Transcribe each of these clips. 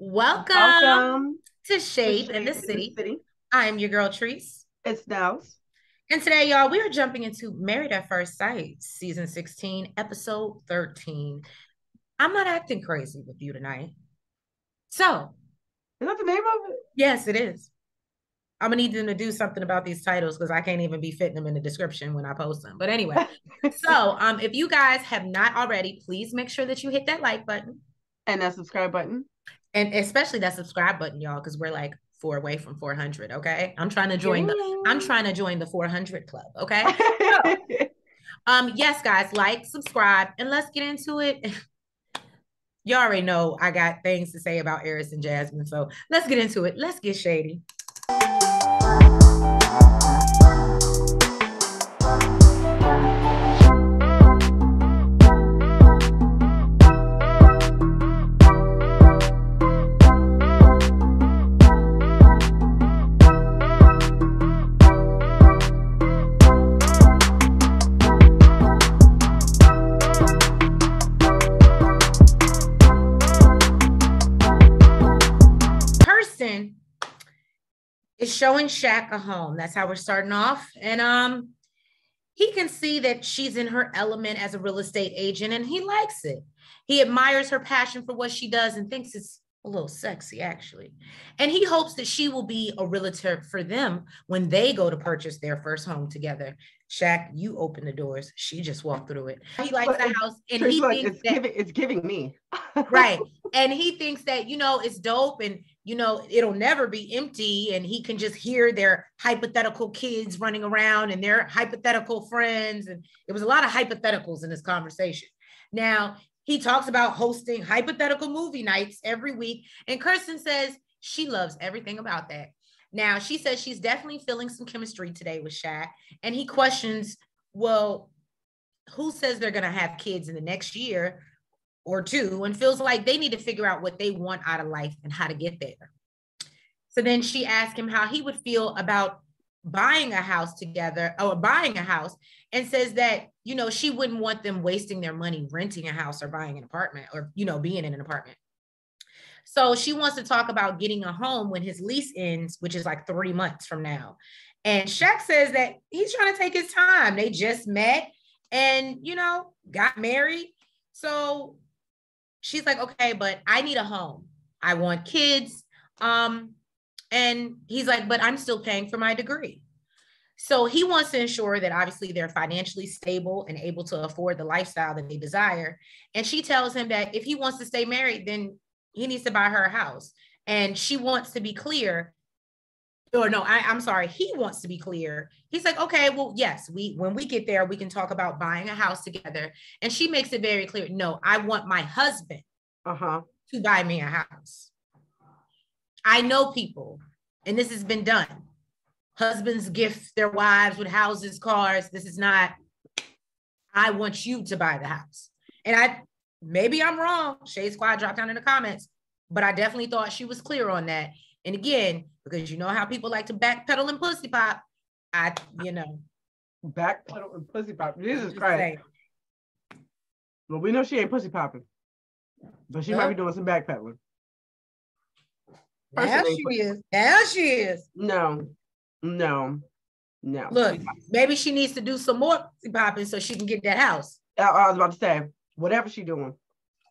Welcome Welcome to to Shade in the Shade in the City. City. I'm your girl, Treese. It's Nels. And today, y'all, we are jumping into Married at First Sight, season 16, episode 13. I'm not acting crazy with you tonight. So, Is that the name of it? yes, it is. I'm gonna need them to do something about these titles because I can't even be fitting them in the description when I post them. But anyway, if you guys have not already, please make sure that you hit that like button And that subscribe button. and especially that subscribe button, y'all, because we're like four away from 400. Okay, I'm Yay. trying to join the 400 club. Okay, so yes, guys, like, subscribe, and let's get into it. You already know I got things to say about Eris and Jasmine, so let's get into it. Let's get shady. Kirsten is showing Shaq a home. That's how we're starting off. And he can see that she's in her element as a real estate agent and he likes it. He admires her passion for what she does and thinks it's a little sexy, actually. And he hopes that she will be a realtor for them when they go to purchase their first home together. Shaq, you open the doors. She just walked through it. He likes Look, the house and Trace, he look, thinks that, it's giving me. right. And he thinks that, it's dope and, it'll never be empty. And he can just hear their hypothetical kids running around and their hypothetical friends. And it was a lot of hypotheticals in this conversation. Now, he talks about hosting hypothetical movie nights every week. And Kirsten says she loves everything about that. Now, she says she's definitely feeling some chemistry today with Shaq. And he questions, well, who says they're going to have kids in the next year or two, and feels like they need to figure out what they want out of life and how to get there. So then she asked him how he would feel about buying a house together or buying a house, and says that, she wouldn't want them wasting their money renting a house or buying an apartment or, being in an apartment. So she wants to talk about getting a home when his lease ends, which is like 3 months from now. And Shaq says that he's trying to take his time. They just met and, got married. So she's like, okay, but I need a home. I want kids. And he's like, but I'm still paying for my degree. So he wants to ensure that obviously they're financially stable and able to afford the lifestyle that they desire. And she tells him that if he wants to stay married, then he needs to buy her a house. And she wants to be clear, or no, I'm sorry, he wants to be clear. He's like, okay, well, yes, when we get there, we can talk about buying a house together. And she makes it very clear, no, I want my husband to buy me a house. I know people, and this has been done. Husbands gift their wives with houses, cars. This is not, I want you to buy the house. And maybe I'm wrong. Shade Squad, drop down in the comments, but I definitely thought she was clear on that. And again, because you know how people like to backpedal and pussy pop, backpedal and pussy pop. Jesus Christ. Well, we know she ain't pussy popping, but she might be doing some backpedaling. Now she is. Now she is. No. Look, maybe she needs to do some more pussy popping so she can get that house. I was about to say, whatever she doing,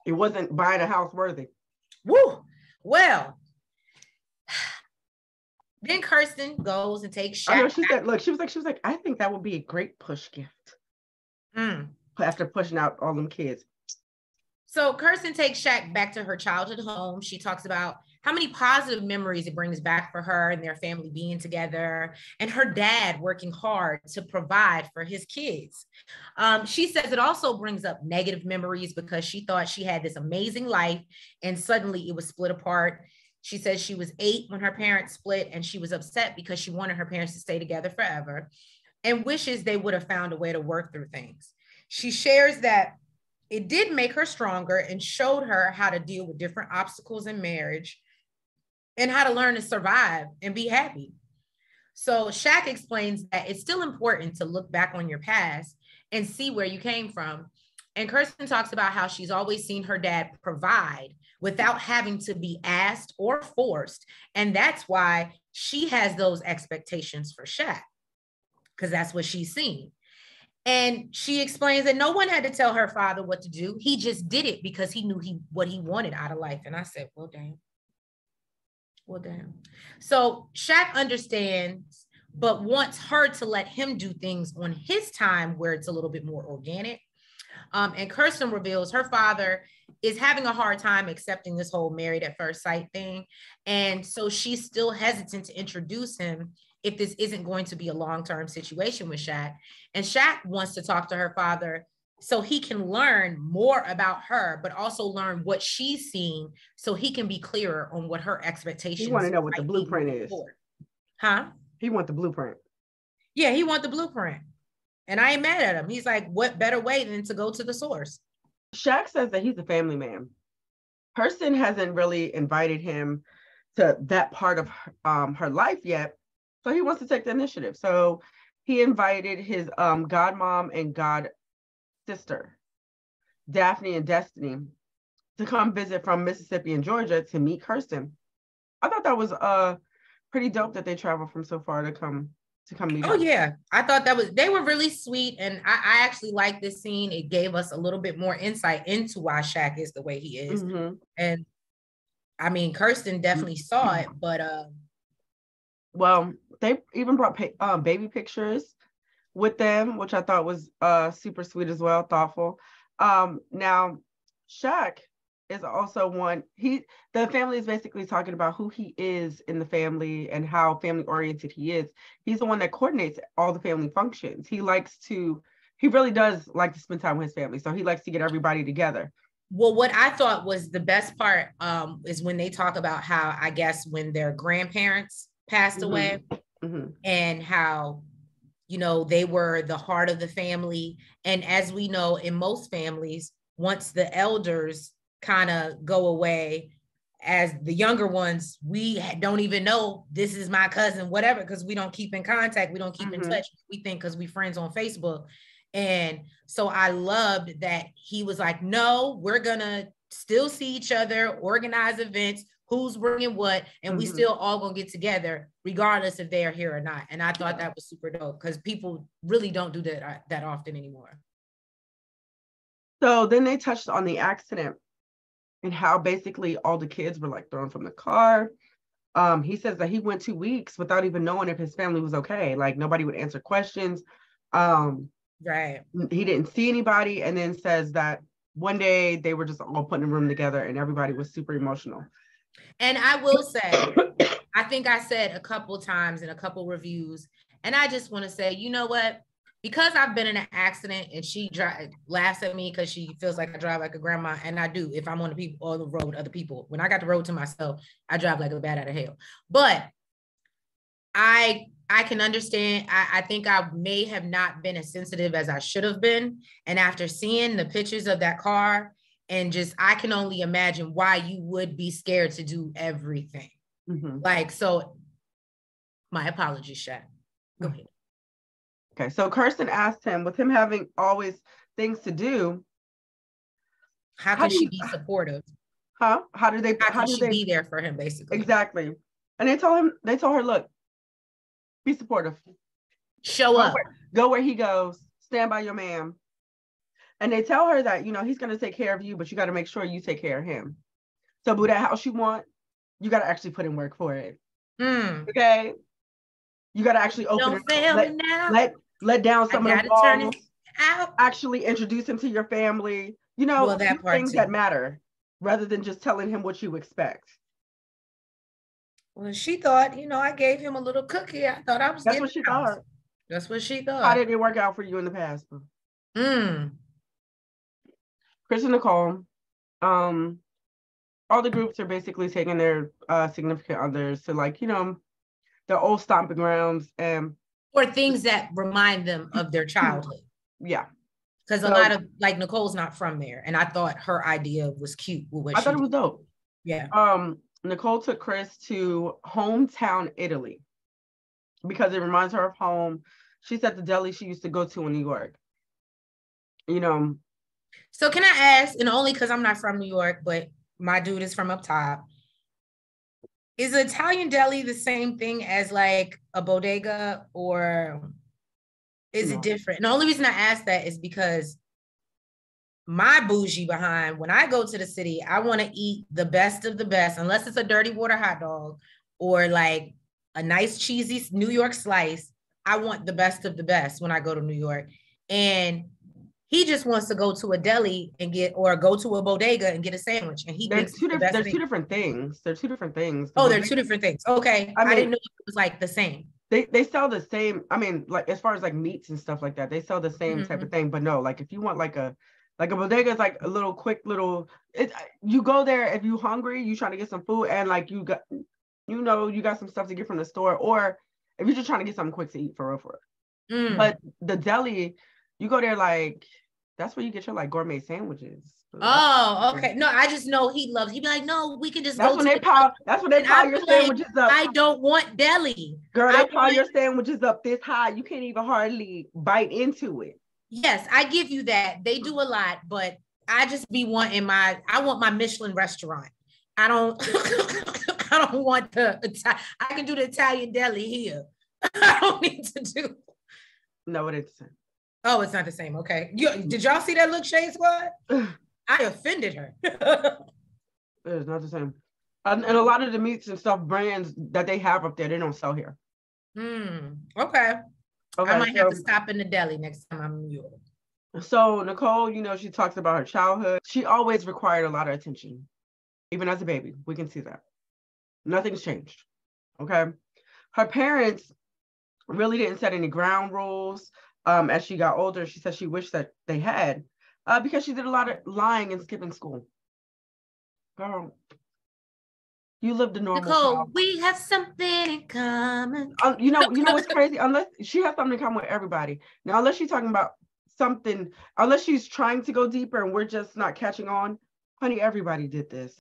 it wasn't buying a house worthy. Woo. Well, then Kirsten goes and takes Shaq. I know, she said, look, she was like, I think that would be a great push gift. After pushing out all them kids. So Kirsten takes Shaq back to her childhood home. She talks about how many positive memories it brings back for her and their family being together, and her dad working hard to provide for his kids. She says it also brings up negative memories because she thought she had this amazing life and suddenly it was split apart. She says she was 8 when her parents split and she was upset because she wanted her parents to stay together forever and wishes they would have found a way to work through things. She shares that it did make her stronger and showed her how to deal with different obstacles in marriage and how to learn to survive and be happy. So Shaq explains that it's still important to look back on your past and see where you came from. And Kirsten talks about how she's always seen her dad provide without having to be asked or forced. And that's why she has those expectations for Shaq, because that's what she's seen. And she explains that no one had to tell her father what to do. He just did it because he knew what he wanted out of life. And I said, well, damn. Well, damn. So Shaq understands, but wants her to let him do things on his time where it's a little bit more organic. And Kirsten reveals her father is having a hard time accepting this whole married at first sight thing. And so she's still hesitant to introduce him if this isn't going to be a long-term situation with Shaq. And Shaq wants to talk to her father so he can learn more about her, but also learn what she's seen so he can be clearer on what her expectations. He want to know what the blueprint is. Huh? He want the blueprint. Yeah, he want the blueprint. And I ain't mad at him. He's like, what better way than to go to the source? Shaq says that he's a family man. Kirsten hasn't really invited him to that part of her life yet. So he wants to take the initiative. So he invited his godmom and god sister, Daphne and Destiny, to come visit from Mississippi and Georgia to meet Kirsten. I thought that was pretty dope that they traveled from so far to come meet her. Oh yeah, I thought they were really sweet, and I actually liked this scene. It gave us a little bit more insight into why Shaq is the way he is. Mm-hmm. And I mean, Kirsten definitely saw it, but well, they even brought baby pictures with them, which I thought was super sweet as well, thoughtful. Now Shaq is also one, the family is basically talking about who he is in the family and how family oriented he is. He's the one that coordinates all the family functions. He really does like to spend time with his family. So he likes to get everybody together. Well, what I thought was the best part is when they talk about how, I guess, when their grandparents passed away, mm-hmm. and how, they were the heart of the family. And as we know, in most families, once the elders kind of go away, as the younger ones, we don't even know this is my cousin, whatever, because we don't keep in contact. We don't keep mm-hmm. in touch. We think because we friends on Facebook. And so I loved that he was like, no, we're going to still see each other, organize events, who's bringing what, and mm-hmm. we still all going to get together regardless if they are here or not. And I thought that was super dope because people really don't do that often anymore. So then they touched on the accident and how basically all the kids were like thrown from the car. He says that he went 2 weeks without even knowing if his family was okay. Like nobody would answer questions. Right. He didn't see anybody, and then says that one day they were just all put in a room together and everybody was super emotional. And I will say, I think I said a couple times in a couple reviews, and I just want to say, you know what? Because I've been in an accident and she laughs at me because she feels like I drive like a grandma, and I do if I'm on the road with other people. When I got the road to myself, I drive like a bat out of hell. But I can understand. I think I may have not been as sensitive as I should have been. And after seeing the pictures of that car, and just, I can only imagine why you would be scared to do everything. Mm-hmm. Like, so my apologies, Shaq. Go ahead. Okay, so Kirsten asked him, with him having always things to do, how can she be supportive? How do they be there for him, basically? Exactly. And they told her, look, be supportive. Show up. Go where he goes. Stand by your man. And they tell her that, he's going to take care of you, but you got to make sure you take care of him. So, boo, that house you want, you got to actually put in work for it. Okay? You got to actually open it. Let down some of the walls. Actually introduce him to your family. That things that matter, rather than just telling him what you expect. Well, she thought, I gave him a little cookie. I thought I was That's what she thought. That's what she thought. How did it work out for you in the past? Chris and Nicole, all the groups are basically taking their significant others to, like, their old stomping grounds or things that remind them of their childhood. Yeah. Because a lot of, like, Nicole's not from there, and I thought her idea was cute. I thought it was dope. Yeah. Nicole took Chris to hometown Italy because it reminds her of home. She said the deli she used to go to in New York. So can I ask, and only because I'm not from New York, but My dude is from up top. Is an Italian deli the same thing as like a bodega, or is it different? And the only reason I ask that is because my bougie behind, when I go to the city, I want to eat the best of the best, unless it's a dirty water hot dog or like a nice cheesy New York slice. I want the best of the best when I go to New York. And he just wants to go to a deli and go to a bodega and get a sandwich. And he thinks there's two different things. They're two different things. They're two different things. Okay. I didn't know it was like the same. They sell the same. I mean, like as far as like meats and stuff like that, they sell the same type of thing. But no, like if you want like a bodega is like a little quick little, you go there if you hungry, you trying to get some food, and like you got some stuff to get from the store, or if you're just trying to get something quick to eat for real. But the deli, you go there like, that's where you get your like gourmet sandwiches. Oh, okay. No, I just know he'd be like, no, we can just that's go when to they pile. That's when they pile your sandwiches up. I don't want deli. Girl, they pile your sandwiches up this high, you can't even hardly bite into it. Yes, I give you that. They do a lot, but I just be wanting I want my Michelin restaurant. I don't I don't want I can do the Italian deli here. I don't need to do. No, it ain't the same. Oh, it's not the same. Okay. Did y'all see that look, Shade Squad? I offended her. It's not the same. And a lot of the meats and stuff brands that they have up there, they don't sell here. Okay. I might have to stop in the deli next time I'm in New York. So Nicole, she talks about her childhood. She always required a lot of attention. Even as a baby, we can see that. Nothing's changed. Okay. Her parents really didn't set any ground rules. As she got older, she said she wished that they had, because she did a lot of lying and skipping school. Girl, you lived a normal Nicole, child. we have something in common. You know what's crazy? Unless she has something in common with everybody. Now, unless she's talking about something, unless she's trying to go deeper and we're just not catching on, honey, everybody did this.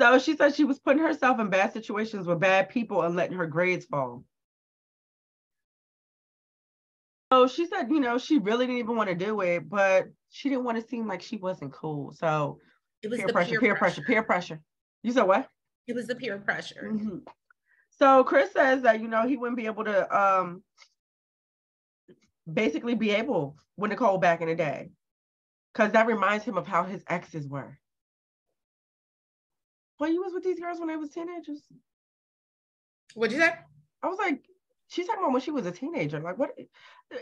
So she said she was putting herself in bad situations with bad people and letting her grades fall. So she said, she really didn't even want to do it, but she didn't want to seem like she wasn't cool. So it was peer pressure. You said what? It was the peer pressure. Mm-hmm. So Chris says that, he wouldn't be able to basically be able with Nicole back in the day, because that reminds him of how his exes were. Well, you was with these girls when they was teenagers. What'd you say? I was like, she's talking about when she was a teenager. Like, what?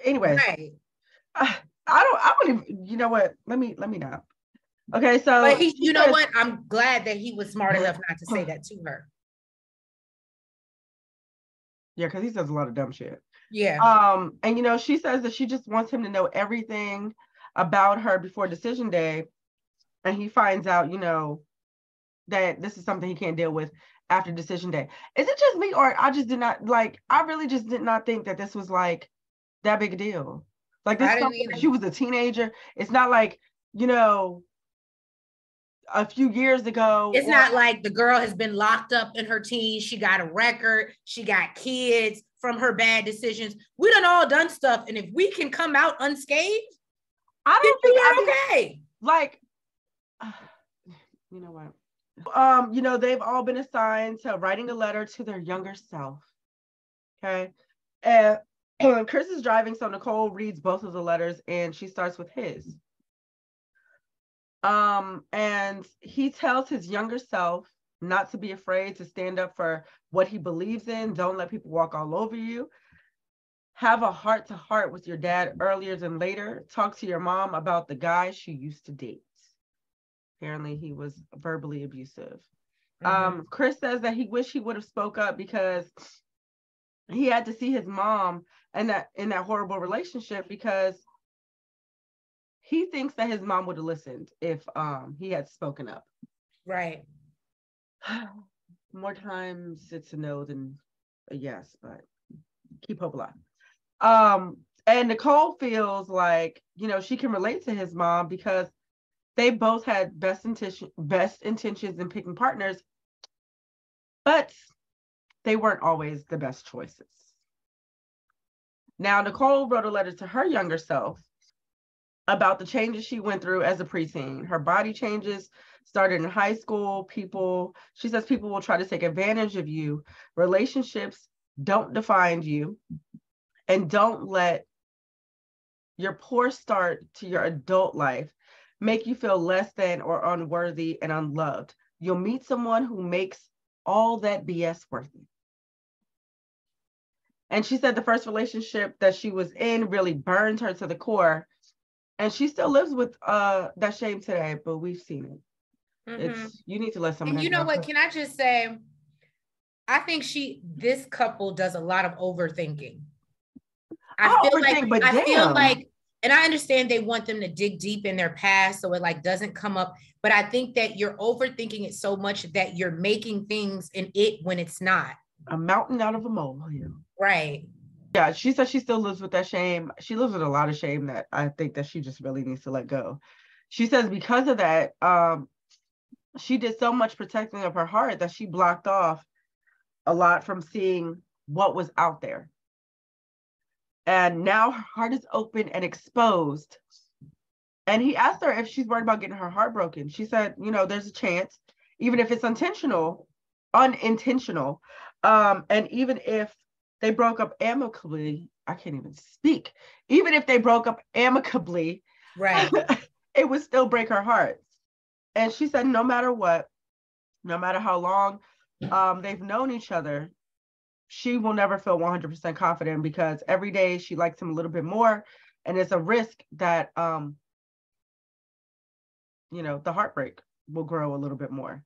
Anyway, right. I don't even. You know what? Let me not. Okay, so but know what? I'm glad that he was smart enough not to say that to her. Yeah, because he says a lot of dumb shit. Yeah. And she says that she just wants him to know everything about her before decision day, and he finds out, that this is something he can't deal with after decision day. Is it just me, or I just did not I really just did not think that this was like that big a deal? Like, this something that she was a teenager. It's not like, a few years ago. It's not like the girl has been locked up in her teens. She got a record. She got kids from her bad decisions. We done all done stuff. And if we can come out unscathed, I don't think we're okay. Like, you know what? They've all been assigned to writing a letter to their younger self. Okay. And Chris is driving, so Nicole reads both of the letters and she starts with his. And he tells his younger self not to be afraid to stand up for what he believes in. Don't let people walk all over you. Have a heart-to-heart with your dad earlier than later. Talk to your mom about the guy she used to date. Apparently he was verbally abusive. Chris says that he wished he would have spoke up because he had to see his mom and in that horrible relationship, because he thinks that his mom would have listened if he had spoken up. Right. More times it's a no than a yes, but keep hope alive. And Nicole feels like, she can relate to his mom because they both had best intentions in picking partners, but they weren't always the best choices. Now, Nicole wrote a letter to her younger self about the changes she went through as a preteen. Her body changes started in high school. She says people will try to take advantage of you. Relationships don't define you, and don't let your poor start to your adult life make you feel less than or unworthy and unloved. You'll meet someone who makes all that BS worth it. And she said the first relationship that she was in really burned her to the core. And she still lives with that shame today, but we've seen it. Mm-hmm. You need to let someone. And you know what? Can I just say, I think this couple does a lot of overthinking. I feel like, and I understand they want them to dig deep in their past so it like doesn't come up, but I think that you're overthinking it so much that you're making things in it when it's not. A mountain out of a molehill. Right. Yeah, she said she still lives with that shame. She lives with a lot of shame that I think that she just really needs to let go. She says because of that, she did so much protecting of her heart that she blocked off a lot from seeing what was out there. And now her heart is open and exposed. And he asked her if she's worried about getting her heart broken. She said, there's a chance, even if it's unintentional, and even if they broke up amicably, I can't even speak. Even if they broke up amicably, right, it would still break her heart. And she said, no matter what, no matter how long they've known each other, she will never feel 100% confident because every day she likes him a little bit more. And it's a risk that, the heartbreak will grow a little bit more.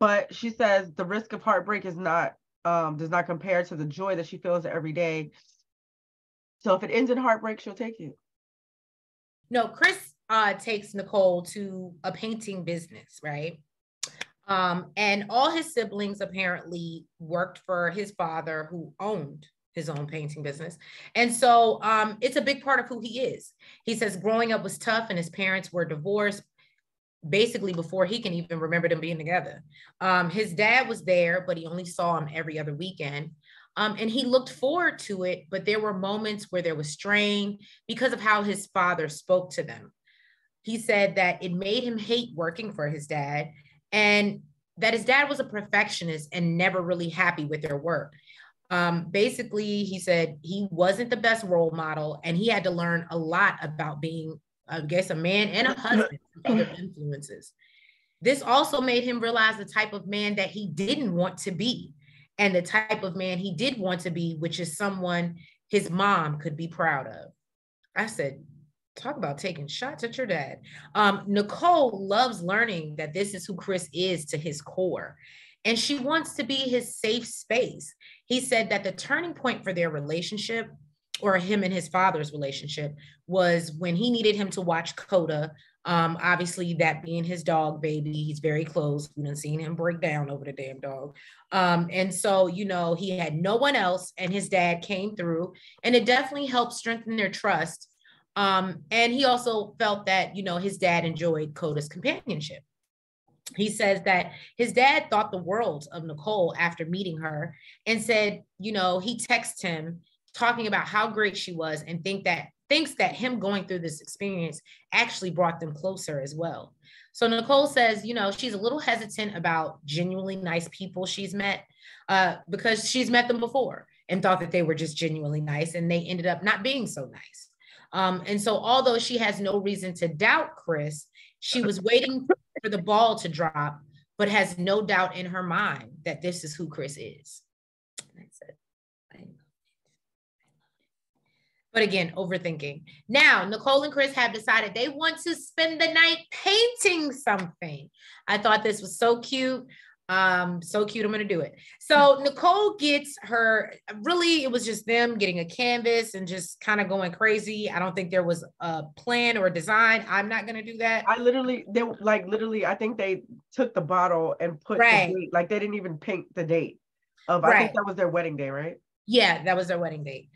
But she says the risk of heartbreak is not, does not compare to the joy that she feels every day. So if it ends in heartbreak, she'll take it. No, Chris takes Nicole to a painting business, right? And all his siblings apparently worked for his father, who owned his own painting business. And so it's a big part of who he is. He says growing up was tough and his parents were divorced basically before he can even remember them being together. His dad was there, but he only saw him every other weekend. And he looked forward to it, but there were moments where there was strain because of how his father spoke to them. He said that it made him hate working for his dad and that his dad was a perfectionist and never really happy with their work. Basically, he said he wasn't the best role model and he had to learn a lot about being, I guess, a man and a husband from other influences. This also made him realize the type of man that he didn't want to be and the type of man he did want to be, which is someone his mom could be proud of. I said, talk about taking shots at your dad. Nicole loves learning that this is who Chris is to his core, and she wants to be his safe space. He said that the turning point for their relationship, or him and his father's relationship, was when he needed him to watch Coda. Obviously, that being his dog baby, he's very close. We done seen him break down over the damn dog. And so, he had no one else, and his dad came through, and it definitely helped strengthen their trust. And he also felt that, his dad enjoyed Coda's companionship. He says that his dad thought the world of Nicole after meeting her and said, he texted him talking about how great she was and thinks that him going through this experience actually brought them closer as well. So Nicole says, she's a little hesitant about genuinely nice people she's met because she's met them before and thought that they were just genuinely nice and they ended up not being so nice. And so although she has no reason to doubt Chris, she was waiting for the ball to drop, but has no doubt in her mind that this is who Chris is. That's it. But again, overthinking. Now, Nicole and Chris have decided they want to spend the night painting something. I thought this was so cute. So cute, I'm going to do it. So Nicole gets it was just them getting a canvas and just kind of going crazy. I don't think there was a plan or a design. I'm not going to do that. I think they took the bottle and put the date, like they didn't even paint the date of, I think that was their wedding day, right? Yeah, that was their wedding date.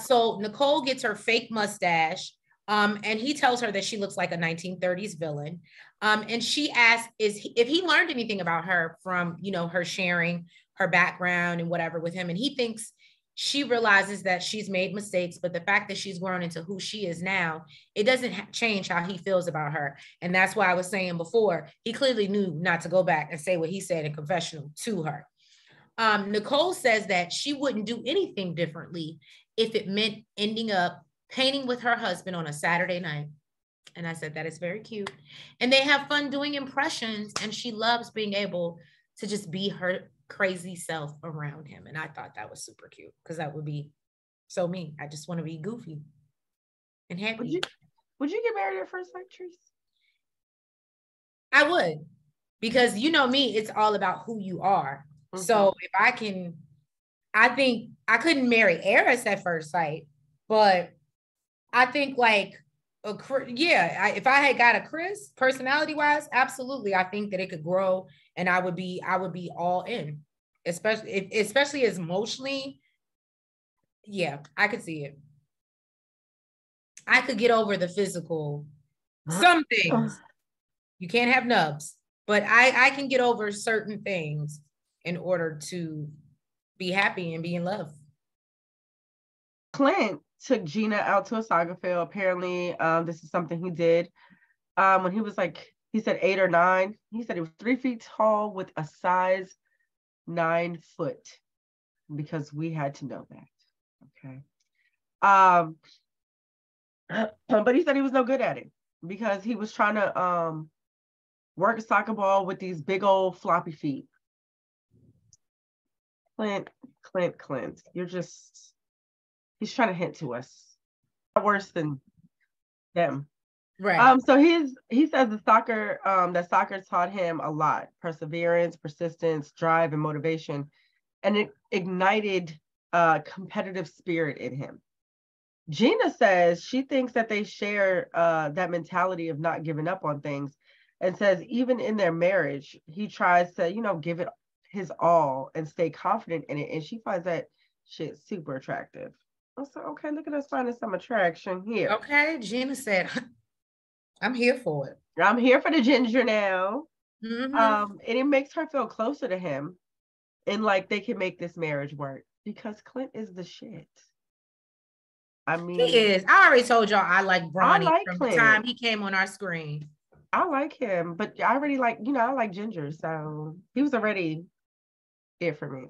So Nicole gets her fake mustache. And he tells her that she looks like a 1930s villain. And she asks if he learned anything about her from, her sharing her background and whatever with him. And he thinks she realizes that she's made mistakes, but the fact that she's grown into who she is now, it doesn't change how he feels about her. And that's why I was saying before, he clearly knew not to go back and say what he said in confessional to her. Nicole says that she wouldn't do anything differently if it meant ending up painting with her husband on a Saturday night. And I said, that is very cute. And they have fun doing impressions, and she loves being able to just be her crazy self around him. And I thought that was super cute, because that would be so me. I just want to be goofy and happy. Would you get married at first sight, Trees? I would, because you know me, it's all about who you are. Mm-hmm. So if I think I couldn't marry Eris at first sight, but I think like, if I had got a Chris personality wise, absolutely. I think that it could grow, and I would be all in, especially as emotionally. Yeah, I could see it. I could get over the physical. Some things you can't have nubs, but I can get over certain things in order to be happy and be in love. Clint took Gina out to a soccer field. Apparently, this is something he did when he was like, he said 8 or 9. He said he was 3 feet tall with a size 9 foot, because we had to know that. Okay. But he said he was no good at it, because he was trying to work a soccer ball with these big old floppy feet. Clint, he's trying to hint to us. Worse than them. Right. So he says that soccer taught him a lot: perseverance, persistence, drive, and motivation. And it ignited competitive spirit in him. Gina says she thinks that they share that mentality of not giving up on things, and says even in their marriage, he tries to, give it his all and stay confident in it. And she finds that shit super attractive. So, okay, look at us finding some attraction here. Okay, Gina said, I'm here for it. I'm here for the ginger now. Mm-hmm. And it makes her feel closer to him, and like they can make this marriage work, because Clint is the shit. I mean, he is. I already told y'all I like Bronny from Clint. The time he came on our screen. I like him, but I already like, I like Ginger, so he was already it for me.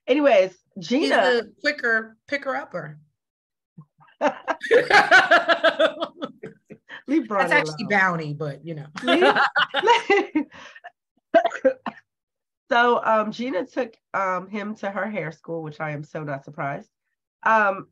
Anyways, Gina. He's the quicker picker-upper. Leave Bronny That's actually alone. Bounty, but So Gina took him to her hair school, which I am so not surprised.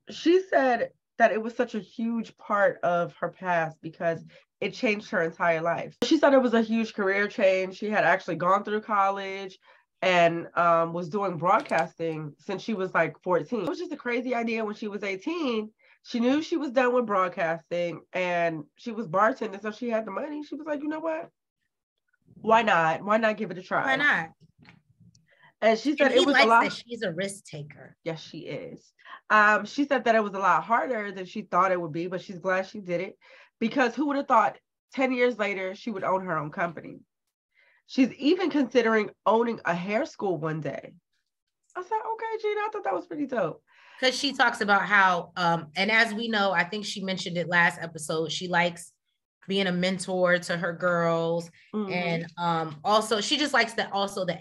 She said that it was such a huge part of her past because it changed her entire life. She said it was a huge career change. She had actually gone through college and was doing broadcasting since she was like 14. It was just a crazy idea. When she was 18, she knew she was done with broadcasting and she was bartending, so she had the money. She was like, you know what? Why not? Why not give it a try? Why not? And she said it was a lot. That she's a risk taker. Yes, she is. She said that it was a lot harder than she thought it would be, but she's glad she did it, because who would have thought 10 years later she would own her own company? She's even considering owning a hair school one day. I said, okay, Gina, I thought that was pretty dope. Because she talks about how, and as we know, I think she mentioned it last episode, she likes being a mentor to her girls. Mm-hmm. And also she just likes the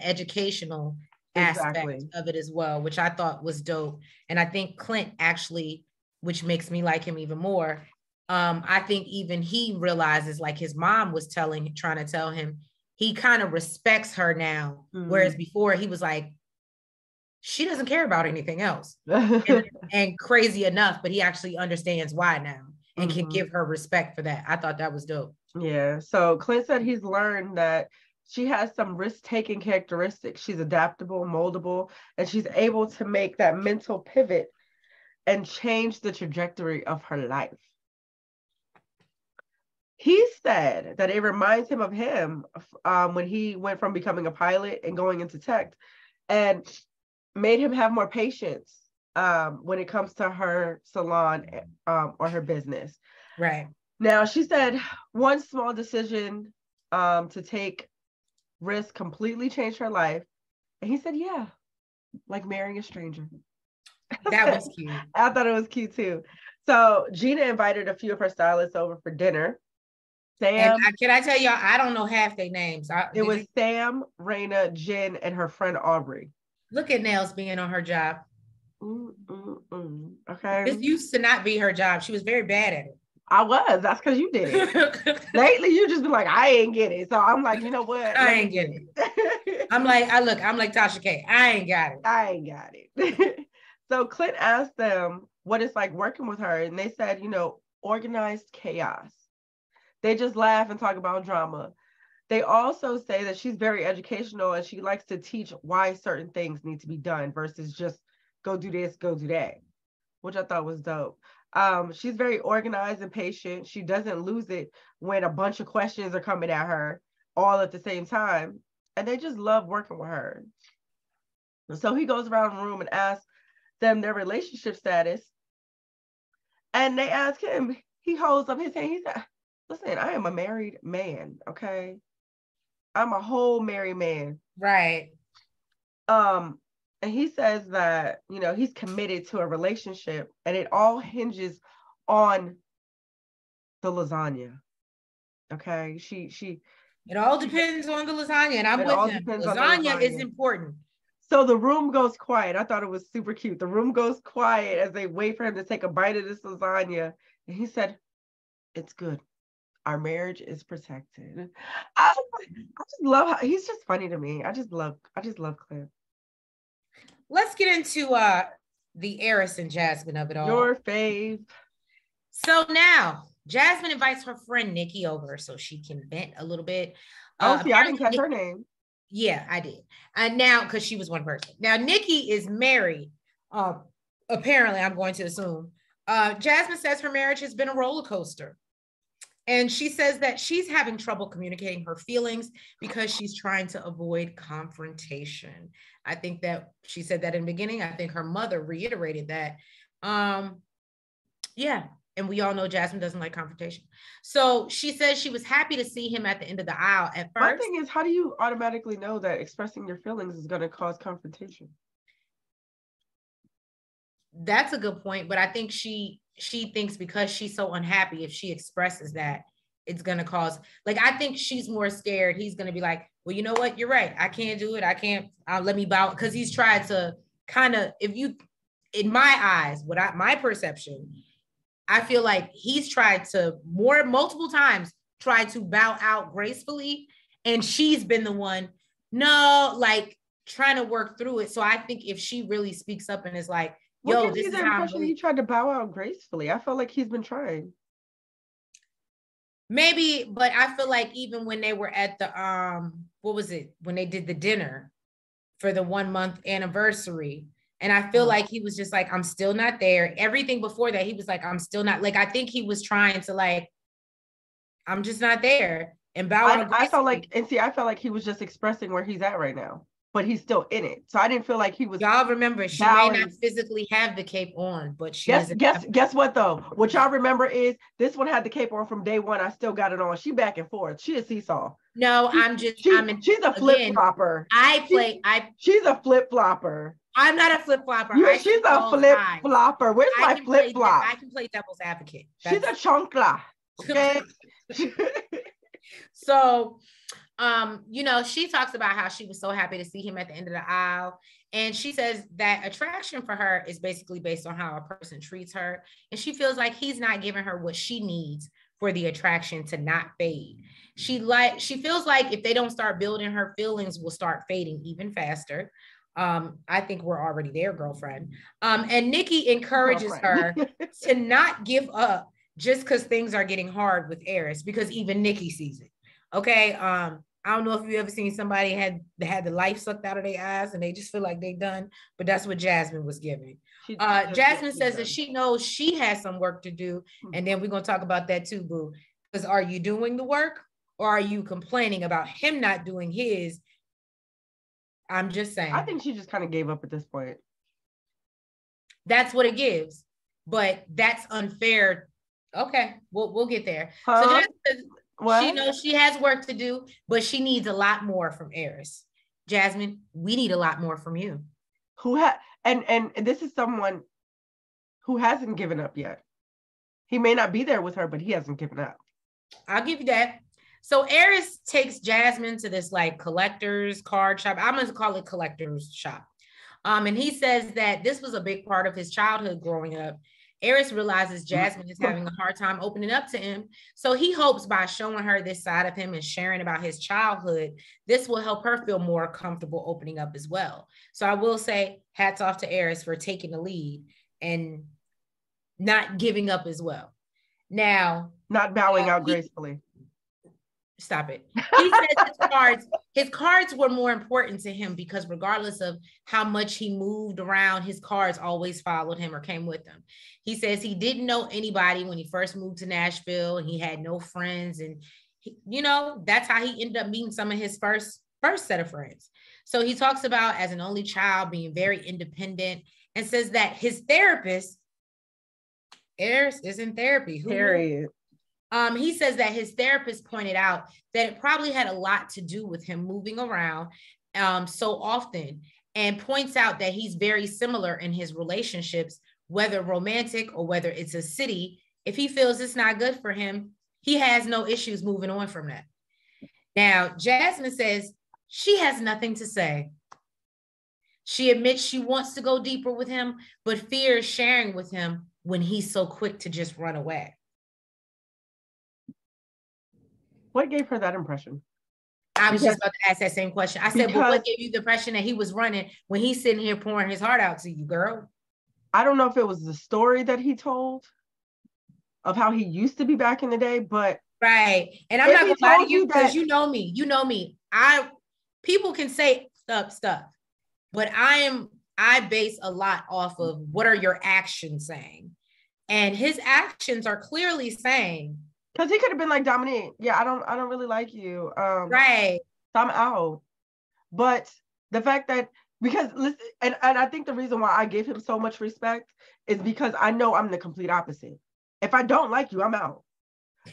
educational aspect of it as well, which I thought was dope. And I think Clint actually, which makes me like him even more, I think even he realizes, like his mom was trying to tell him, he kind of respects her now. Mm-hmm. Whereas before he was like, she doesn't care about anything else. and crazy enough, but he actually understands why now and can give her respect for that. I thought that was dope. Yeah. So Clint said he's learned that she has some risk-taking characteristics. She's adaptable, moldable, and she's able to make that mental pivot and change the trajectory of her life. He said that it reminds him of him when he went from becoming a pilot and going into tech, and made him have more patience when it comes to her salon or her business. Right. Now, she said one small decision to take risk completely changed her life. And he said, yeah, like marrying a stranger. That was cute. I thought it was cute too. So Gina invited a few of her stylists over for dinner. Sam. And can I tell y'all, I don't know half their names. It was Sam, Raina, Jen, and her friend Aubrey. Look at Nels being on her job. Okay. This used to not be her job. She was very bad at it. I was. That's because you did it. Lately, you just been like, I ain't get it. So I'm like, you know what? I ain't get it. I'm like Tasha K. I ain't got it. I ain't got it. So Clint asked them what it's like working with her. And they said, organized chaos. They just laugh and talk about drama. They also say that she's very educational and she likes to teach why certain things need to be done versus just go do this, go do that, which I thought was dope. She's very organized and patient. She doesn't lose it when a bunch of questions are coming at her all at the same time. And they just love working with her. So he goes around the room and asks them their relationship status. And they ask him, he holds up his hand. He said, listen, I am a married man, okay? I'm a whole married man. Right. And he says that, he's committed to a relationship and it all hinges on the lasagna. Okay. It all depends on the lasagna, and I'm with him. Lasagna is important. So the room goes quiet. I thought it was super cute. The room goes quiet as they wait for him to take a bite of this lasagna. And he said, it's good. Our marriage is protected. I just love how he's just funny to me. I just love Clint. Let's get into the Eris and Jasmine of it all. Your fave. So now Jasmine invites her friend Nikki over so she can vent a little bit. I didn't catch her name. Yeah, I did. And now, because she was one person. Now Nikki is married. Apparently, I'm going to assume. Jasmine says her marriage has been a roller coaster. And she says that she's having trouble communicating her feelings because she's trying to avoid confrontation. I think that she said that in the beginning. I think her mother reiterated that. Yeah. And we all know Jasmine doesn't like confrontation. So she says she was happy to see him at the end of the aisle at first. My thing is, how do you automatically know that expressing your feelings is going to cause confrontation? That's a good point. But I think she thinks because she's so unhappy, if she expresses that, it's going to cause, I think she's more scared. He's going to be like, well, you know what? You're right. I can't do it. I can't, let me bow. Because he's tried to kind of, in my eyes, my perception, I feel like he's tried to multiple times try to bow out gracefully. And she's been the one, trying to work through it. So I think if she really speaks up and is like, yo, this is how impression he tried to bow out gracefully. I felt like he's been trying. Maybe, but I feel like even when they were at the what was it? When they did the dinner for the 1 month anniversary. And I feel like he was just like, I'm still not there. Everything before that, he was like, I'm still not, I think he was trying to I'm just not there. And bow out. I felt like he was just expressing where he's at right now. But he's still in it. So I didn't feel like he was. Y'all remember, she may not physically have the cape on, but she guess what though? What y'all remember is this one had the cape on from day one. I still got it on. She back and forth. She a seesaw. No, she's a flip flopper. She's a flip flopper. I'm not a flip flopper. She's a flip flopper. Where's my flip flop? I can play devil's advocate. She's a chunkla. Okay. So she talks about how she was so happy to see him at the end of the aisle. And she says that attraction for her is basically based on how a person treats her. And she feels like he's not giving her what she needs for the attraction to not fade. She feels like if they don't start building, her feelings will start fading even faster. I think we're already there, girlfriend. And Nikki encourages her to not give up just because things are getting hard with Eris, because even Nikki sees it. Okay. I don't know if you ever seen somebody had the life sucked out of their eyes and they just feel like they done, but that's what Jasmine was giving. Jasmine says that she knows she has some work to do. And then we're going to talk about that too, boo. Because are you doing the work or are you complaining about him not doing his? I'm just saying. I think she just kind of gave up at this point. That's what it gives, but that's unfair. Okay, we'll get there. So Jasmine says, she knows she has work to do, but she needs a lot more from Eris. Jasmine, we need a lot more from you. and this is someone who hasn't given up yet. He may not be there with her, but he hasn't given up. I'll give you that. So Eris takes Jasmine to this like collector's card shop. I'm gonna call it collector's shop. And he says that this was a big part of his childhood growing up. Eris realizes Jasmine is having a hard time opening up to him. So he hopes by showing her this side of him and sharing about his childhood, this will help her feel more comfortable opening up as well. So I will say hats off to Eris for taking the lead and not giving up as well. Now, not bowing out gracefully. Stop it. He says his cards were more important to him because regardless of how much he moved around, his cards always followed him or came with him. He says he didn't know anybody when he first moved to Nashville and he had no friends. And, that's how he ended up meeting some of his first set of friends. So he talks about as an only child being very independent and says that his therapist, Eris is in therapy. Period. He says that his therapist pointed out that it probably had a lot to do with him moving around so often, and points out that he's very similar in his relationships, whether romantic or whether it's a city. If he feels it's not good for him, he has no issues moving on from that. Now, Jasmine says she has nothing to say. She admits she wants to go deeper with him, but fears sharing with him when he's so quick to just run away. What gave her that impression? I was just about to ask that same question. I said, well, what gave you the impression that he was running when he's sitting here pouring his heart out to you, girl? I don't know if it was the story that he told of how he used to be back in the day, but right. And I'm not gonna lie to you because you know me. People can say stuff, but I base a lot off of what are your actions saying, and his actions are clearly saying. Because he could have been like, Dominique, yeah, I don't really like you. Right. So I'm out. But the fact that, because listen, and I think the reason why I give him so much respect is because I know I'm the complete opposite. If I don't like you, I'm out.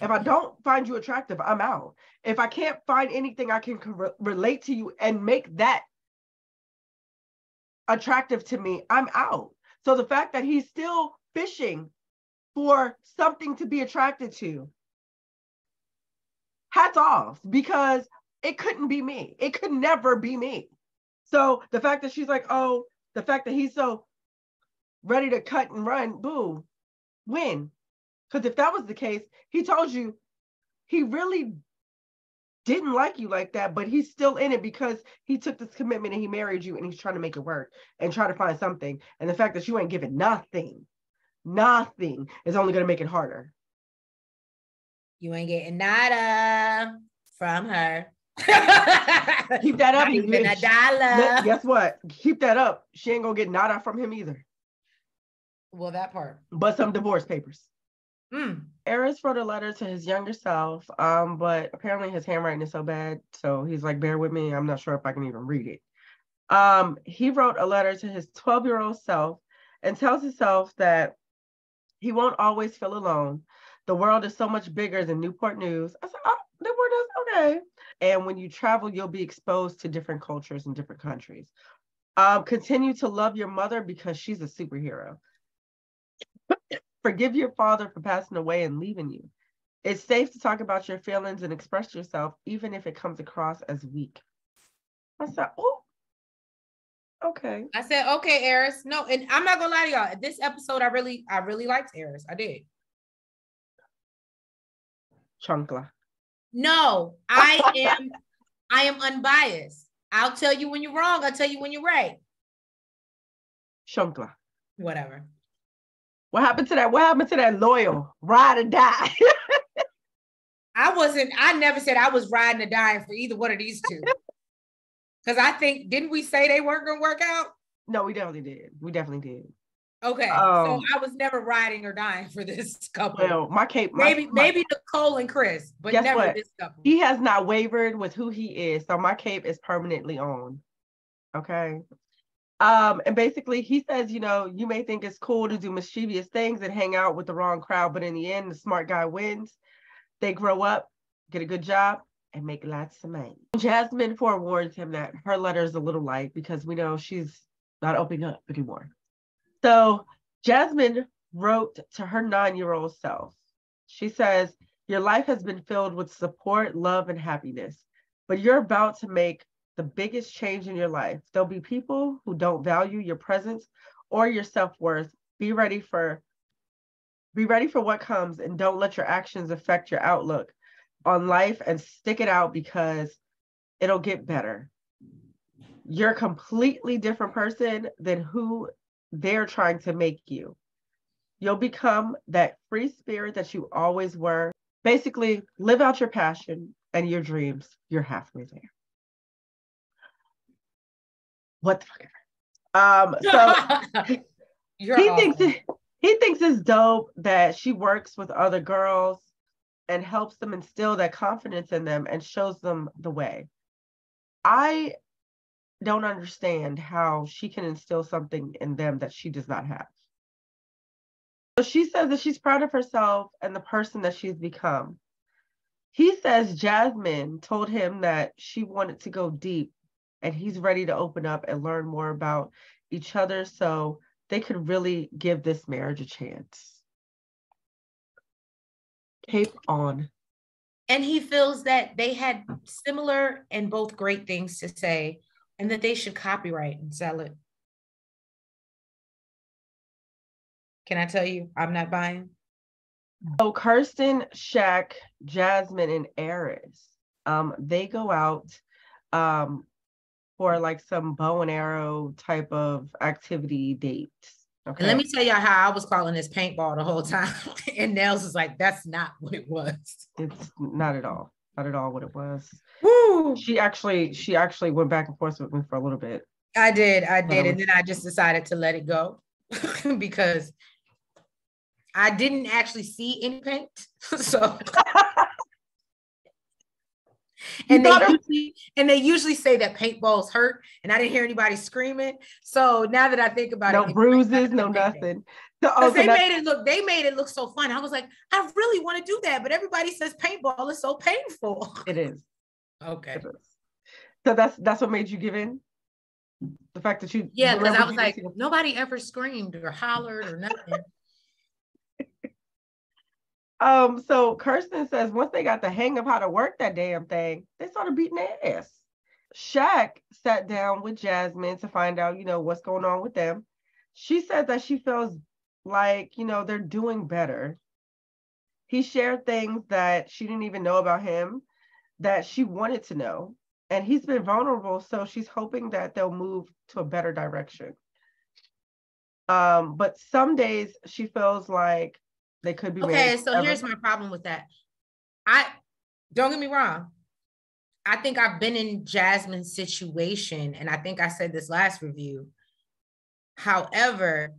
If I don't find you attractive, I'm out. If I can't find anything I can relate to you and make that attractive to me, I'm out. So the fact that he's still fishing for something to be attracted to, hats off, because it couldn't be me. It could never be me. So the fact that she's like, oh, the fact that he's so ready to cut and run, boo, win. Because if that was the case, he told you he really didn't like you like that, but he's still in it because he took this commitment and he married you and he's trying to make it work and try to find something. And the fact that you ain't giving nothing is only going to make it harder. You ain't getting nada from her. Keep that up. Not even a dollar. Guess what? Keep that up. She ain't gonna get nada from him either. Well, that part. But some divorce papers. Eris wrote a letter to his younger self, but apparently his handwriting is so bad, so he's like, bear with me. I'm not sure if I can even read it. He wrote a letter to his 12-year-old self and tells himself that he won't always feel alone. The world is so much bigger than Newport News. I said, oh, Newport News, okay. And when you travel, you'll be exposed to different cultures and different countries. Continue to love your mother because she's a superhero. Forgive your father for passing away and leaving you. It's safe to talk about your feelings and express yourself, even if it comes across as weak. I said, oh, okay. I said, okay, Eris. No, and I'm not gonna lie to y'all. This episode, I really liked Eris. I did. Chunkla. No, I am unbiased. I'll tell you when you're wrong. I'll tell you when you're right. Chunkla. Whatever. What happened to that? What happened to that loyal ride or die? I never said I was riding or dying for either one of these two. Because I think, didn't we say they weren't going to work out? No, we definitely did. We definitely did. Okay. So I was never riding or dying for this couple. Well, my cape. Maybe Nicole and Chris, but never what? This couple. He has not wavered with who he is. So my cape is permanently on. Okay. And basically he says, you may think it's cool to do mischievous things and hang out with the wrong crowd, but in the end, the smart guy wins. They grow up, get a good job, and make lots of money. Jasmine forewarns him that her letter is a little light because we know she's not opening up anymore. So Jasmine wrote to her 9-year-old self. She says, your life has been filled with support, love, and happiness, but you're about to make the biggest change in your life. There'll be people who don't value your presence or your self-worth. Be ready for what comes, and don't let your actions affect your outlook on life, and stick it out because it'll get better. You're a completely different person than who they're trying to make you. You'll become that free spirit that you always were. Basically, live out your passion and your dreams. You're halfway there. What the fuck? So he thinks it's dope that she works with other girls and helps them instill that confidence in them and shows them the way. I don't understand how she can instill something in them that she does not have. So she says that she's proud of herself and the person that she's become. He says Jasmine told him that she wanted to go deep, and he's ready to open up and learn more about each other so they could really give this marriage a chance. Cape on. And he feels that they had similar and both great things to say, and that they should copyright and sell it. Can I tell you, I'm not buying? So Kirsten, Shaq, Jasmine, and Aris, they go out for like some bow and arrow type of activity dates. Okay. And let me tell y'all how I was calling this paintball the whole time. And Nels was like, that's not what it was. It's not at all. Not at all what it was. Woo! She actually went back and forth with me for a little bit. I did. And then I just decided to let it go because I didn't actually see any paint. So and they usually say that paintballs hurt, and I didn't hear anybody screaming. So now that I think about it, no bruises, no nothing. So, they made it look so fun. I was like, I really want to do that, but everybody says paintball is so painful. It is. Okay. It is. So that's what made you give in? The fact that you because I was like, nobody ever screamed or hollered or nothing. So Kirsten says once they got the hang of how to work that damn thing, they started beating their ass. Shaq sat down with Jasmine to find out, what's going on with them. She said that she feels like, they're doing better. He shared things that she didn't even know about him that she wanted to know. And he's been vulnerable, so she's hoping that they'll move to a better direction. But some days she feels like they could be married. Okay, so here's my problem with that. Don't get me wrong. I think I've been in Jasmine's situation, and I think I said this last review. However,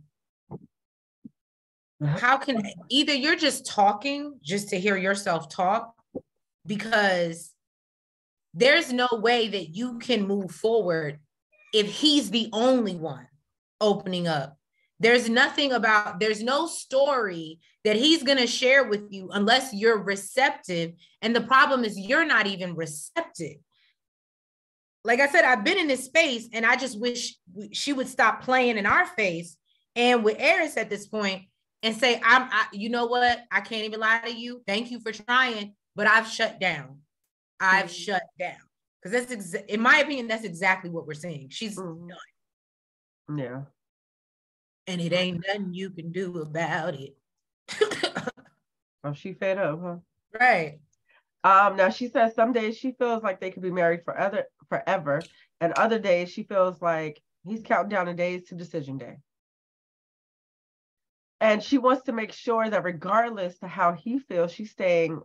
how can either you're just talking just to hear yourself talk, because there's no way that you can move forward if he's the only one opening up. There's no story that he's going to share with you unless you're receptive. And the problem is you're not even receptive. Like I said, I've been in this space, and I just wish she would stop playing in our face and with Aris at this point and say, you know what? I can't even lie to you. Thank you for trying, but I've shut down. I've shut down. Because in my opinion, that's exactly what we're seeing. She's done. Yeah. And it ain't nothing you can do about it. Oh, she fed up, huh? Right. Now she says some days she feels like they could be married forever, and other days she feels like he's counting down the days to decision day. And she wants to make sure that regardless to how he feels, she's staying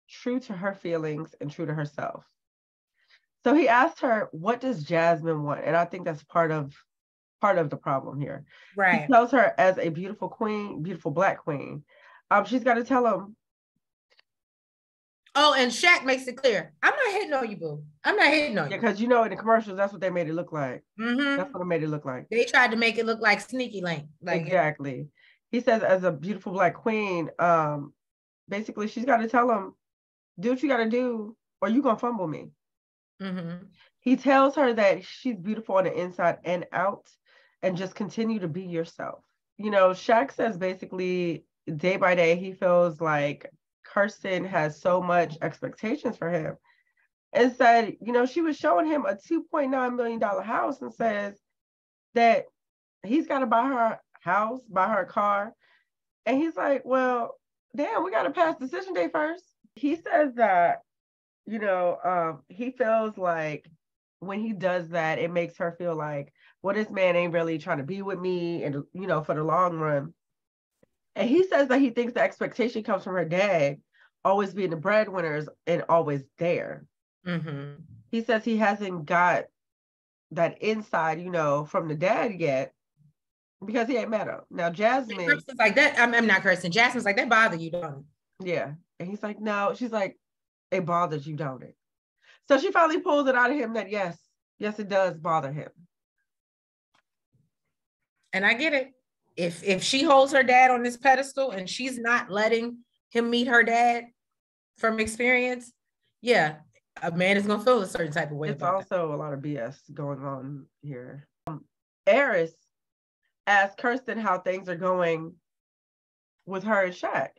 true to her feelings and true to herself. So he asked her, what does Jasmine want? And I think that's part of the problem here. Right. He tells her as a beautiful queen, beautiful Black queen, she's got to tell him. Oh, and Shaq makes it clear, I'm not hitting on you, boo. I'm not hitting on you. Because in the commercials, that's what they made it look like. Mm-hmm. That's what it made it look like. They tried to make it look like sneaky link. Exactly. He says as a beautiful Black queen, basically she's got to tell him, do what you got to do, or you gonna fumble me. Mm-hmm. He tells her that she's beautiful on the inside and out, and just continue to be yourself. You know, Shaq says basically day by day, he feels like Kirsten has so much expectations for him, and said, you know, she was showing him a $2.9 million house and says that he's got to buy her a house, buy her a car. And he's like, well, damn, we got to pass decision day first. He says that, you know, he feels like when he does that, it makes her feel like, well, this man ain't really trying to be with me and, you know, for the long run. And he says that he thinks the expectation comes from her dad always being the breadwinners and always there. Mm-hmm. He says he hasn't got that inside, you know, from the dad yet because he ain't met her. Now, Jasmine. Kirsten's like that. I'm not Kirsten. Jasmine's like, that bother you, don't it? Yeah. And he's like, no. She's like, it bothers you, don't it? So she finally pulls it out of him that yes, it does bother him. And I get it. If she holds her dad on this pedestal and she's not letting him meet her dad from experience, yeah, a man is gonna feel a certain type of way. It's also a lot of BS going on here. Eris asked Kirsten how things are going with her and Shaq.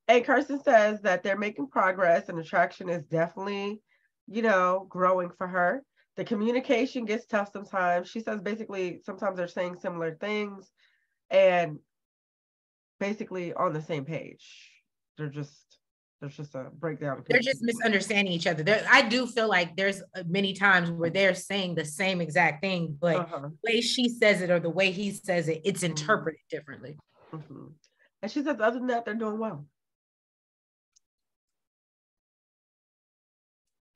And Kirsten says that they're making progress and attraction is definitely, you know, growing for her. The communication gets tough sometimes. She says basically sometimes they're saying similar things and basically on the same page. There's just a breakdown. They're just misunderstanding each other. I do feel like there's many times where they're saying the same exact thing, but the way she says it or the way he says it, it's interpreted differently. Mm-hmm. And she says other than that, they're doing well.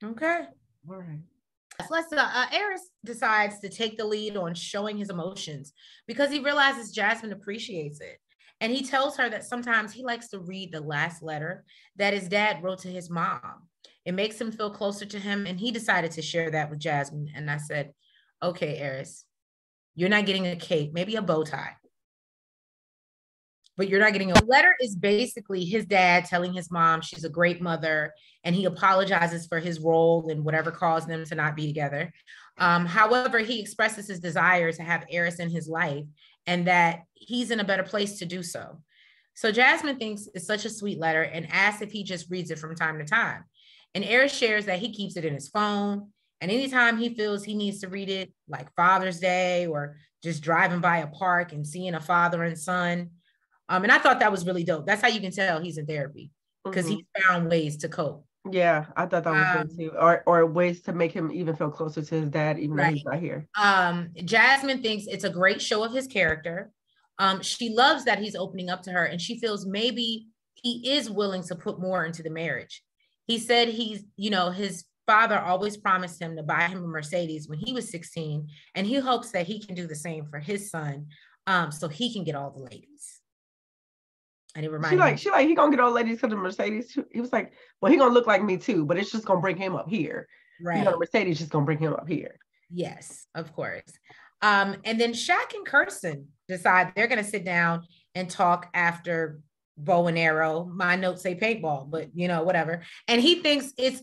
Okay. All right. Let's Eris decides to take the lead on showing his emotions because he realizes Jasmine appreciates it. And he tells her that sometimes he likes to read the last letter that his dad wrote to his mom. It makes him feel closer to him. And he decided to share that with Jasmine. And I said, okay, Eris, you're not getting a cake, maybe a bow tie. But you're not getting a letter. Is basically his dad telling his mom she's a great mother and he apologizes for his role in whatever caused them to not be together. However, he expresses his desire to have Eris in his life and that he's in a better place to do so. So Jasmine thinks it's such a sweet letter and asks if he just reads it from time to time. And Eris shares that he keeps it in his phone. And anytime he feels he needs to read it, like Father's Day or just driving by a park and seeing a father and son. And I thought that was really dope. That's how you can tell he's in therapy because he's found ways to cope. Yeah, I thought that was good too. Or ways to make him even feel closer to his dad, even though he's not here. Jasmine thinks it's a great show of his character. She loves that he's opening up to her and she feels maybe he is willing to put more into the marriage. He said he's, you know, his father always promised him to buy him a Mercedes when he was 16. And he hopes that he can do the same for his son so he can get all the ladies. And it reminded me. She like, he gonna get all ladies because of Mercedes. He was like, well, he gonna look like me too, but it's just gonna bring him up here. Right. You know, Mercedes just gonna bring him up here. Yes, of course. And then Shaq and Kirsten decide they're gonna sit down and talk after bow and arrow. My notes say paintball, but you know, whatever. And he thinks it's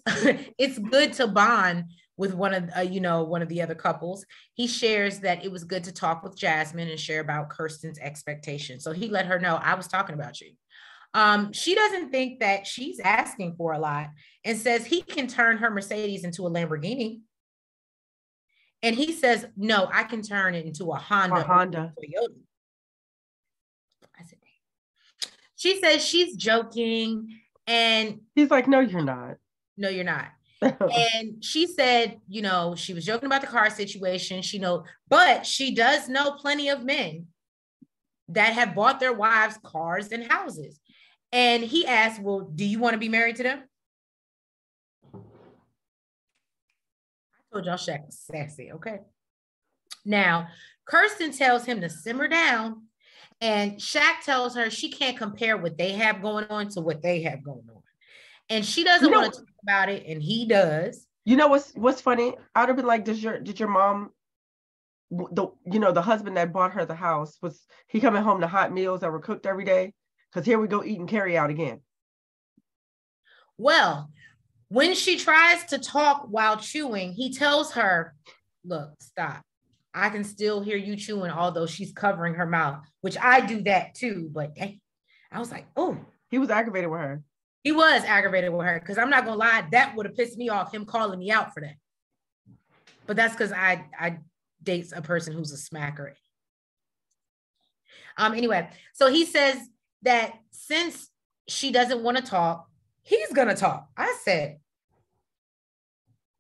it's good to bond with one of the other couples. He shares that it was good to talk with Jasmine and share about Kirsten's expectations. So he let her know, I was talking about you. She doesn't think that she's asking for a lot and says he can turn her Mercedes into a Lamborghini. And he says, no, I can turn it into a Honda. Toyota. I said, she says she's joking. And he's like, no, you're not. No, you're not. And she said, you know, she was joking about the car situation. But she does know plenty of men that have bought their wives cars and houses. And he asked, well, do you want to be married to them? I told y'all Shaq was sassy, okay? Now, Kirsten tells him to simmer down, and Shaq tells her she can't compare what they have going on to what they have going on. And she doesn't want to talk about it, and he does. You know what's funny? I'd have been like, did your mom, the husband that bought her the house, was he coming home to hot meals that were cooked every day? Because here we go eating carry out again. Well, When she tries to talk while chewing, he tells her, look, stop. I can still hear you chewing, although she's covering her mouth, which I do that too. But I was like, oh. He was aggravated with her. He was aggravated with her, because I'm not going to lie, that would have pissed me off, him calling me out for that. But that's because I date a person who's a smacker. Anyway, so he says that since she doesn't want to talk, he's going to talk. I said,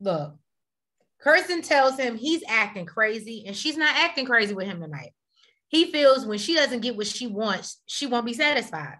look, Kirsten tells him he's acting crazy, and she's not acting crazy with him tonight. He feels when she doesn't get what she wants, she won't be satisfied.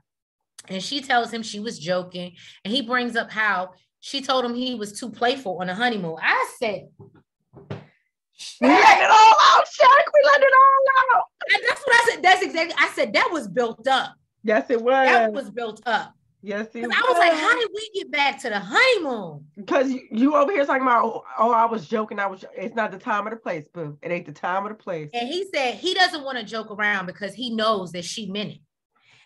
And she tells him she was joking. And he brings up how she told him he was too playful on the honeymoon. I said, we let it all out, Shaq. We let it all out. And that's what I said. That's exactly. I said that was built up. Yes, it was. That was built up. Yes, it was. I was like, how did we get back to the honeymoon? Because you over here talking about, oh, I was joking. It's not the time or the place, boo. It ain't the time or the place. And he said he doesn't want to joke around because he knows that she meant it.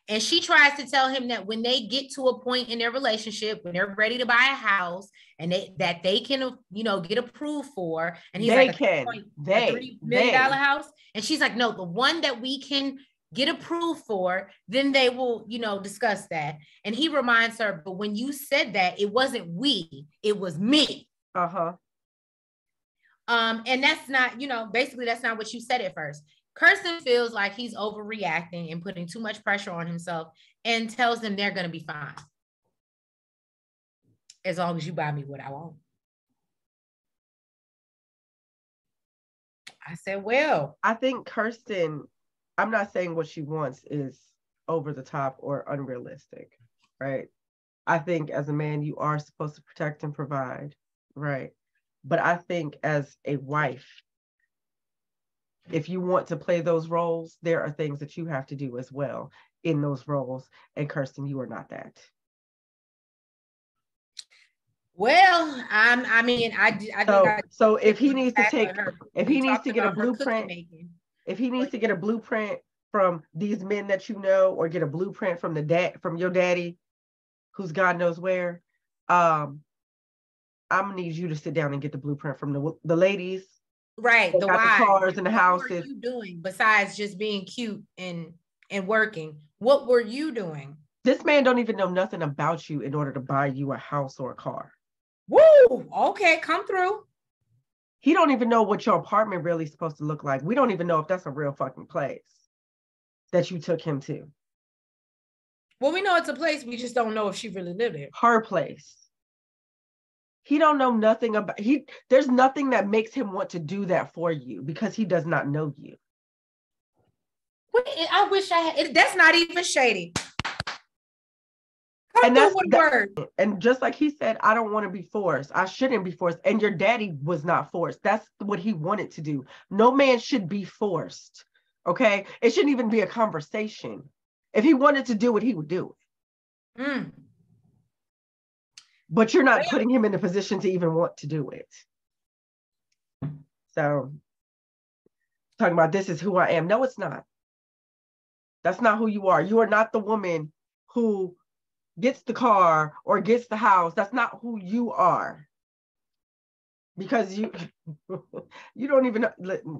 And she tries to tell him that when they get to a point in their relationship, when they're ready to buy a house and they can, get approved for, and he's like, a $3 million house. And she's like, no, the one that we can get approved for, then they will, discuss that. And he reminds her, but when you said that, it wasn't we, it was me. Uh-huh. And that's not, basically that's not what you said at first. Kirsten feels like he's overreacting and putting too much pressure on himself, and tells them they're going to be fine. As long as you buy me what I want. I said, well. I think Kirsten, I'm not saying what she wants is over the top or unrealistic, right? I think as a man, you are supposed to protect and provide, right? But I think as a wife, if you want to play those roles, there are things that you have to do as well in those roles. And Kirsten, you are not that. Well, so if he needs to get a blueprint, if he needs to get a blueprint from these men that or get a blueprint from from your daddy, who's God knows where, I'm gonna need you to sit down and get the blueprint from the ladies. Right, the cars and the houses. What were you doing besides just being cute and working? What were you doing? This man don't even know nothing about you in order to buy you a house or a car. Woo! Okay, come through. He don't even know what your apartment really is supposed to look like. We don't even know if that's a real fucking place that you took him to. Well, we know it's a place. We just don't know if she really lived there. Her place. He don't know nothing about, there's nothing that makes him want to do that for you because he does not know you. I wish I had, that's not even shady. And just like he said, I don't want to be forced. I shouldn't be forced. And your daddy was not forced. That's what he wanted to do. No man should be forced. Okay. It shouldn't even be a conversation. If he wanted to do it, he would do it. Mm. But you're not putting him in a position to even want to do it. So, talking about this is who I am. No, it's not. That's not who you are. You are not the woman who gets the car or gets the house. That's not who you are. Because you don't even know.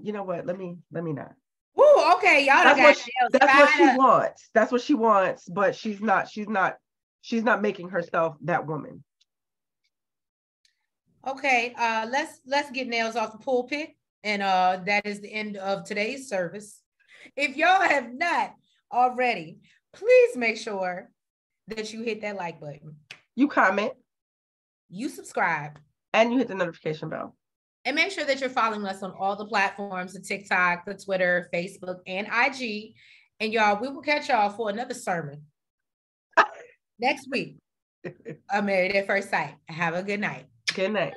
You know what? Let me not. Ooh, okay, y'all. That's what she wants. That's what she wants. But she's not making herself that woman. Okay, let's get nails off the pulpit, and that is the end of today's service. If y'all have not already, please make sure that you hit that like button, you comment, you subscribe, and you hit the notification bell. And make sure that you're following us on all the platforms: the TikTok, the Twitter, Facebook, and IG. And y'all, we will catch y'all for another sermon next week. I'm Married at First Sight. Have a good night. Good night.